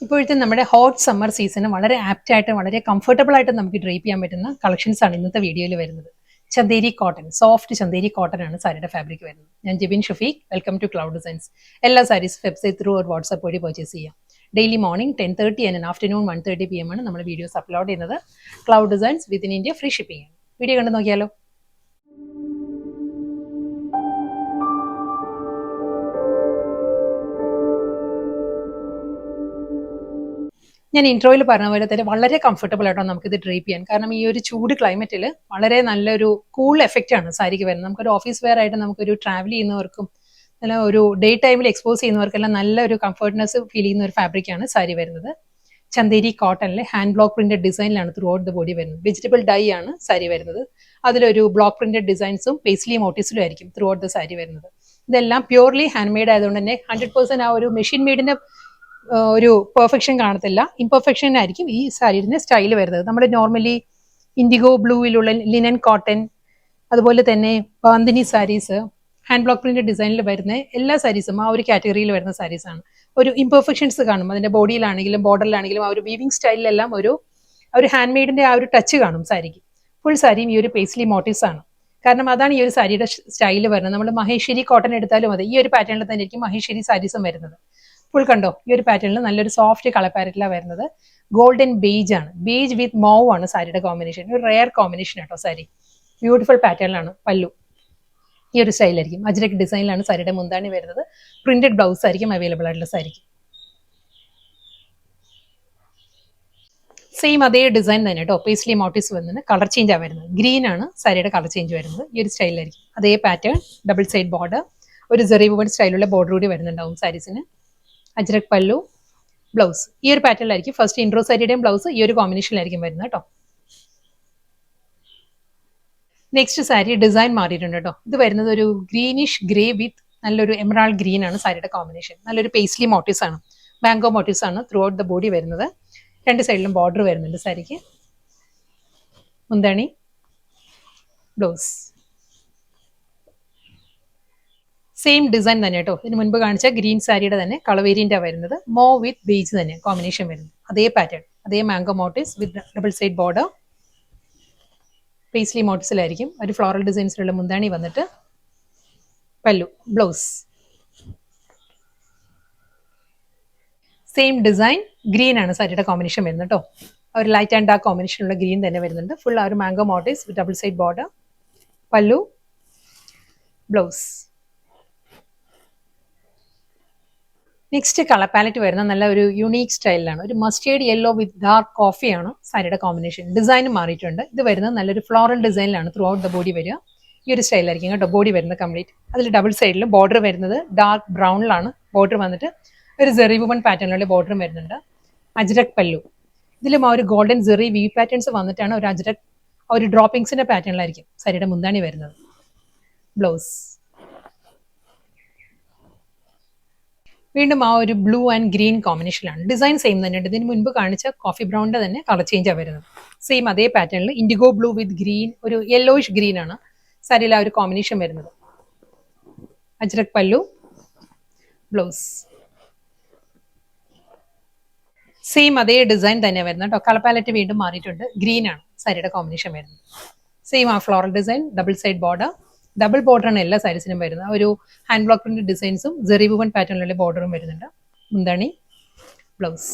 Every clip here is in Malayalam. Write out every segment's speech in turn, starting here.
ഇപ്പോഴത്തെ നമ്മുടെ ഹോട്ട് സമ്മർ സീസണ് വളരെ ആപ്റ്റ് ആയിട്ട് വളരെ കംഫർട്ടബിൾ ആയിട്ട് നമുക്ക് ഡ്രേപ്പ് ചെയ്യാൻ പറ്റുന്ന കളക്ഷൻസ് ആണ് ഇന്നത്തെ വീഡിയോയിൽ വരുന്നത്. Chanderi cotton, soft Chanderi cotton ആണ് സാരിയുടെ ഫാബ്രിക് വരുന്നത്. ഞാൻ Jibin Shafeeq, welcome to Cloud Designs. എല്ലാ സാരീസ് വെബ്സൈറ്റ് ത്രൂ ഒരു വാട്സ്ആപ്പ് വഴി പർച്ചേസ് ചെയ്യാം. Daily morning 10:30 and afternoon 1:30 PM ആണ് നമ്മൾ വീഡിയോസ് അപ്ലോഡ് ചെയ്യുന്നത്. Cloud Designs within India free shipping ആണ്. വീഡിയോ കണ്ടു നോക്കിയാലോ. ഞാൻ ഇൻട്രോയിൽ പറഞ്ഞ പോലെ തന്നെ വളരെ കംഫർട്ടബിൾ ആയിട്ടോ നമുക്കിത് ഡ്രേപ്പ് ചെയ്യാൻ. കാരണം ഈ ഒരു ചൂട് ക്ലൈമറ്റിൽ വളരെ നല്ലൊരു കൂൾ എഫക്റ്റ് ആണ് സാരിക്ക് വരുന്നത്. നമുക്കൊരു ഓഫീസ് വെയർ ആയിട്ട് നമുക്കൊരു ട്രാവൽ ചെയ്യുന്നവർക്കും നല്ല ഒരു ഡേ ടൈമിൽ എക്സ്പോസ് ചെയ്യുന്നവർക്കെല്ലാം നല്ലൊരു കംഫർട്ട്നെസ് ഫീൽ ചെയ്യുന്ന ഒരു ഫാബ്രിക്കാണ് സാരി വരുന്നത്. ചന്ദേരി കോട്ടണിലെ ഹാൻഡ് ബ്ലോക്ക് പ്രിന്റഡ് ഡിസൈനിലാണ് ത്രൂ ഔട്ട് ദ ബോഡി വരുന്നത്. വെജിറ്റബിൾ ഡൈ ആണ് സാരി വരുന്നത്. അതിലൊരു ബ്ലോക്ക് പ്രിന്റഡ് ഡിസൈൻസും പേസ്ലി മോട്ടീവ്സിലും ആയിരിക്കും ത്രൂ ഔട്ട് ദ സാരി വരുന്നത്. ഇതെല്ലാം പ്യൂർലി ഹാൻഡ് മെയ്ഡ് ആയതുകൊണ്ട് തന്നെ 100% ആ ഒരു മെഷീൻ മെയ്ഡിന്റെ ഒരു പെർഫെക്ഷൻ കാണത്തില്ല, ഇംപെർഫെക്ഷൻ ആയിരിക്കും ഈ സാരിയുടെ സ്റ്റൈൽ വരുന്നത്. നമ്മൾ നോർമലി ഇൻഡിഗോ ബ്ലൂവിലുള്ള ലിനൻ കോട്ടൺ, അതുപോലെ തന്നെ bandhani saris, hand block print ഡിസൈനിൽ വരുന്ന എല്ലാ സാരീസും ആ ഒരു കാറ്റഗറിയിൽ വരുന്ന സാരീസാണ്. ഒരു ഇംപെർഫെക്ഷൻസ് കാണും അതിന്റെ ബോഡിയിലാണെങ്കിലും ബോർഡറിലാണെങ്കിലും. ആ ഒരു വീവിംഗ് സ്റ്റൈലിലെല്ലാം ഒരു ഹാൻഡ് മെയ്ഡിന്റെ ആ ഒരു ടച്ച് കാണും സാരിക്ക്. ഫുൾ സാരിയും ഈ ഒരു പേസ്ലി മോട്ടീവ്സ് ആണ്. കാരണം അതാണ് ഈ ഒരു സാരിയുടെ സ്റ്റൈല് വരുന്നത്. നമ്മൾ മഹേശ്വരി കോട്ടൺ എടുത്താലും അതെ, ഈ ഒരു പാറ്റേണിൽ തന്നെ ആയിരിക്കും മഹേശ്വരി സാരീസും വരുന്നത്. ഫുൾ കണ്ടോ, ഈ ഒരു പാറ്റേണിൽ നല്ലൊരു സോഫ്റ്റ് കളർ പാരറ്റിലാണ് വരുന്നത്. ഗോൾഡൻ ബേജ് ആണ്, ബേജ് വിത്ത് മൗവ് ആണ് സാരിയുടെ കോമ്പിനേഷൻ. ഒരു റെയർ കോമ്പിനേഷൻ ആട്ടോ സാരി. ബ്യൂട്ടിഫുൾ പാറ്റേണിലാണ് പല്ലു. ഈ ഒരു സ്റ്റൈലായിരിക്കും. അജ്രക് ഡിസൈനിലാണ് സാരിയുടെ മുന്താണി വരുന്നത്. പ്രിന്റഡ് ബ്ലൗസ് ആയിരിക്കും അവൈലബിൾ ആയിട്ടുള്ള സാരിക്ക്. സെയിം അതേ ഡിസൈൻ തന്നെ കേട്ടോ, പേസ്ലി മോട്ടീവ്സ് വരുന്നത്. കളർ ചേഞ്ച് ആണ് വരുന്നത്. ഗ്രീൻ ആണ് സാരിയുടെ കളർ ചേഞ്ച് വരുന്നത്. ഈ ഒരു സ്റ്റൈലായിരിക്കും. അതേ പാറ്റേൺ, ഡബിൾ സൈഡ് ബോർഡർ, ഒരു ജെറി വുവൺ സ്റ്റൈലുള്ള ബോർഡർ കൂടി വരുന്നുണ്ടാവും സാരീസിന്. അജ്രക് പല്ലു, ബ്ലൗസ് ഈ ഒരു പാറ്റേണിലായിരിക്കും. ഫസ്റ്റ് ഇൻട്രോ സാരിയുടെയും ബ്ലൗസ് ഈ ഒരു കോമ്പിനേഷനിലായിരിക്കും വരുന്നത് കേട്ടോ. നെക്സ്റ്റ് സാരി ഡിസൈൻ മാറിയിട്ടുണ്ട് കേട്ടോ. ഇത് വരുന്നത് ഒരു ഗ്രീനിഷ് ഗ്രേ വിത്ത് നല്ലൊരു എമറാൾഡ് ഗ്രീൻ ആണ് സാരിയുടെ കോമ്പിനേഷൻ. നല്ലൊരു പേസ്ലി മോട്ടീവ്സ് ആണ്, ബാങ്കോ മോട്ടീവ്സ് ആണ് ത്രൂ ഔട്ട് ദ ബോഡി വരുന്നത്. രണ്ട് സൈഡിലും ബോർഡർ വരുന്നുണ്ട് സാരിക്ക്. മുന്താണി, ബ്ലൗസ് സെയിം ഡിസൈൻ തന്നെ കേട്ടോ. ഇതിന് മുൻപ് കാണിച്ച ഗ്രീൻ സാരിയുടെ തന്നെ കളർ വേരിയന്റാണ് വരുന്നത്. മോ വിത്ത് ബേജ് തന്നെ കോമ്പിനേഷൻ വരുന്നത്. അതേ പാറ്റേൺ, അതേ mango motifs with double side border, paisley മോട്ടീവ്സിലായിരിക്കും. ഒരു ഫ്ലോറൽ ഡിസൈൻസിലുള്ള മുന്താണി വന്നിട്ട് പല്ലു, ബ്ലൗസ് സെയിം ഡിസൈൻ. ഗ്രീൻ ആണ് സാരിയുടെ കോമ്പിനേഷൻ വരുന്നത് കേട്ടോ. ഒരു ലൈറ്റ് ആൻഡ് ഡാർക്ക് കോമ്പിനേഷനുള്ള ഗ്രീൻ തന്നെ വരുന്നുണ്ട്. ഫുൾ ആ ഒരു മാംഗോ മോട്ടീവ്സ് വിത്ത് ഡബിൾ സൈഡ് ബോർഡർ, പല്ലു, ബ്ലൗസ്. നെക്സ്റ്റ് കളർ പാലറ്റ് വരുന്ന നല്ല ഒരു യുണീക്ക് സ്റ്റൈലിലാണ്. ഒരു mustard yellow with dark coffee ആണ് സാരിയുടെ കോമ്പിനേഷൻ. ഡിസൈനും മാറിയിട്ടുണ്ട്. ഇത് വരുന്നത് നല്ലൊരു ഫ്ലോറൽ ഡിസൈനിലാണ് ത്രൂ ഔട്ട് ദ ബോഡി വരിക. ഈ ഒരു സ്റ്റൈലായിരിക്കും കേട്ടോ ബോഡി വരുന്നത് കംപ്ലീറ്റ്. അതിൽ ഡബിൾ സൈഡിലും ബോർഡർ വരുന്നത് ഡാർക്ക് ബ്രൗണിലാണ്. ബോർഡർ വന്നിട്ട് ഒരു ജെറി വുവൺ പാറ്റേണിലുള്ള ബോർഡറും വരുന്നുണ്ട്. അജ്രക് പല്ലു, ഇതിലും ആ ഒരു ഗോൾഡൻ ജെറി വി പാറ്റേൺസ് വന്നിട്ടാണ് ഒരു അജ്രക് ഒരു ഡ്രോപ്പിംഗ്സിന്റെ പാറ്റേണിലായിരിക്കും സാരിയുടെ മുന്താണി വരുന്നത്. ബ്ലൗസ് വീണ്ടും ആ ഒരു ബ്ലൂ ആൻഡ് ഗ്രീൻ കോമ്പിനേഷനിലാണ്. ഡിസൈൻ സെയിം തന്നെയുണ്ട്. ഇതിന് മുൻപ് കാണിച്ച കോഫി ബ്രൗണിന്റെ തന്നെ കളർ ചേഞ്ച് ആണ് വരുന്നത്. സെയിം അതേ പാറ്റേണിൽ ഇൻഡിഗോ ബ്ലൂ വിത്ത് ഗ്രീൻ, ഒരു യെല്ലോയിഷ് ഗ്രീൻ ആണ് സാരിയിൽ ആ ഒരു കോമ്പിനേഷൻ വരുന്നത്. അജ്രക് പല്ലു, ബ്ലൗസ് സെയിം അതേ ഡിസൈൻ തന്നെ വരുന്നത് കേട്ടോ. കളർ പാലറ്റ് വീണ്ടും മാറിയിട്ടുണ്ട്. ഗ്രീൻ ആണ് സാരിയുടെ കോമ്പിനേഷൻ വരുന്നത്. സെയിം ആ floral design, double side border, double ബോർഡറാണ് എല്ലാ സാരീസിനും വരുന്നത്. ഒരു ഹാൻഡ് ബ്ലോക്ക് പ്രിന്റ് ഡിസൈൻസും ജെറി വുവൺ പാറ്റേണിലുള്ള ബോർഡറും വരുന്നുണ്ട്. മുന്താണി, ബ്ലൗസ്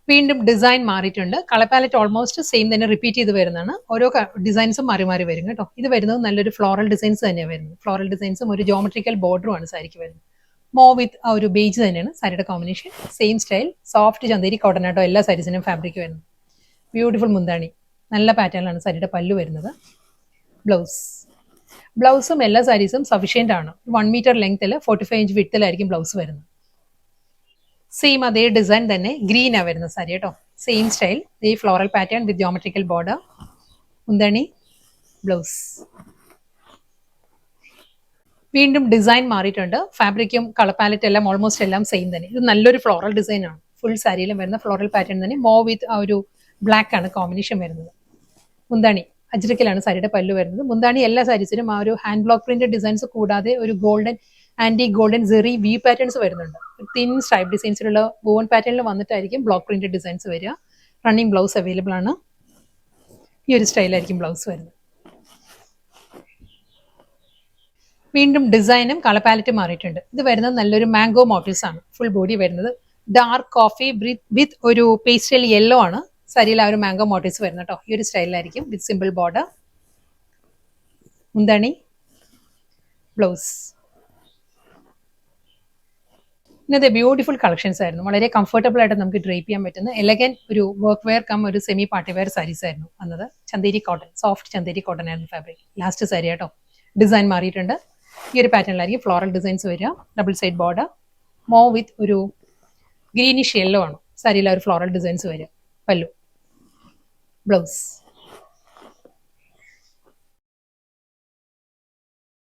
വീണ്ടും ഡിസൈൻ മാറിയിട്ടുണ്ട്. കളർ പാലറ്റ് ഓൾമോസ്റ്റ് സെയിം തന്നെ റിപ്പീറ്റ് ചെയ്ത് വരുന്നതാണ്. ഓരോ ഡിസൈൻസും മാറി മാറി വരും കേട്ടോ. ഇത് വരുന്നത് നല്ലൊരു ഫ്ലോറൽ ഡിസൈൻസ് തന്നെയാണ് വരുന്നത്. ഫ്ലോറൽ ഡിസൈൻസും ഒരു ജോമെട്രിക്കൽ ബോർഡറുമാണ് സാരിക്ക് വരുന്നത്. മോ വിത്ത് ആ ഒരു ബേജ് തന്നെയാണ് സാരിയുടെ combination. Same style, soft Chanderi cotton ആട്ടോ എല്ലാ സാരീസിനും ഫാബ്രിക് വരുന്നത്. ബ്യൂട്ടിഫുൾ മുന്താണി, നല്ല പാറ്റേണിലാണ് സാരിയുടെ പല്ലു വരുന്നത്. ബ്ലൗസും എല്ലാ സാരീസും സഫീഷ്യന്റ് ആണ്. 1 മീറ്റർ ലെങ്ത്തിൽ 45 ഇഞ്ച് വിഡ്ത്തിലായിരിക്കും ബ്ലൗസ് വരുന്നത്. സെയിം അതേ ഡിസൈൻ തന്നെ ഗ്രീൻ ആ വരുന്ന സാരി കേട്ടോ. സെയിം സ്റ്റൈൽ, ഈ ഫ്ലോറൽ പാറ്റേൺ വിത്ത് ജോമെട്രിക്കൽ ബോർഡർ, മുന്താണി, ബ്ലൗസ് വീണ്ടും ഡിസൈൻ മാറിയിട്ടുണ്ട്. ഫാബ്രിക്കും കളർ പാലറ്റ് എല്ലാം ഓൾമോസ്റ്റ് എല്ലാം സെയിം തന്നെ. ഇത് നല്ലൊരു ഫ്ലോറൽ ഡിസൈൻ ആണ്. ഫുൾ സാരിയിലും വരുന്ന ഫ്ലോറൽ പാറ്റേൺ തന്നെ. മോ വിത്ത് ആ ഒരു ബ്ലാക്ക് ആണ് കോമ്പിനേഷൻ വരുന്നത്. മുന്താണി അജ്രക്കിലാണ് സാരിയുടെ പല്ലു വരുന്നത്. മുന്താണി എല്ലാ സാരീസിനും ആ ഒരു ഹാൻഡ് ബ്ലോക്ക് പ്രിന്റ് ഡിസൈൻസ് കൂടാതെ ഒരു golden antique golden zari weave patterns വരുന്നുണ്ട്. തിൻ സ്ട്രൈപ്പ് ഡിസൈൻസിലുള്ള വോൺ പാറ്റേണിൽ വന്നിട്ടായിരിക്കും ബ്ലോക്ക് പ്രിന്റഡ് ഡിസൈൻസ് വരിക. റണ്ണിങ് ബ്ലൗസ് അവൈലബിൾ ആണ്. ഈ ഒരു സ്റ്റൈലായിരിക്കും ബ്ലൗസ് വരുന്നത്. വീണ്ടും ഡിസൈനും കളർ പാലറ്റും മാറിയിട്ടുണ്ട്. ഇത് വരുന്നത് നല്ലൊരു മാംഗോ മോട്ടീവ്സ് ആണ്. ഫുൾ ബോഡി വരുന്നത് ഡാർക്ക് കോഫി വിത്ത് ഒരു പേസ്റ്റൽ യെല്ലോ ആണ്. സാരിയിൽ ആ ഒരു മാംഗോ മോട്ടീവ്സ് വരുന്നത് കേട്ടോ. ഈ ഒരു സ്റ്റൈലിലായിരിക്കും വിത്ത് സിമ്പിൾ ബോർഡർ. മുന്താണി, ബ്ലൗസ്. ഇന്നത്തെ ബ്യൂട്ടിഫുൾ കളക്ഷൻസ് ആയിരുന്നു. വളരെ കംഫർട്ടബിൾ ആയിട്ട് നമുക്ക് ഡ്രേപ്പ് ചെയ്യാൻ പറ്റുന്ന എലഗൻ ഒരു വർക്ക് വെയർ കം ഒരു സെമി പാർട്ടി വെയർ സാരീസ് ആയിരുന്നു വന്നത്. Chanderi cotton, soft Chanderi cotton ആയിരുന്നു ഫാബ്രിക്. ലാസ്റ്റ് സാരി കേട്ടോ. ഡിസൈൻ മാറിയിട്ടുണ്ട്. ഈ ഒരു പാറ്റേണിലായിരിക്കും ഫ്ലോറൽ ഡിസൈൻസ് വരിക. ഡബിൾ സൈഡ് ബോർഡർ, മോ വിത്ത് ഒരു ഗ്രീനിഷ് യെല്ലോ ആണ് സാരിയിൽ ഒരു ഫ്ലോറൽ ഡിസൈൻസ് വരിക. പല്ലു, ബ്ലൗസ്.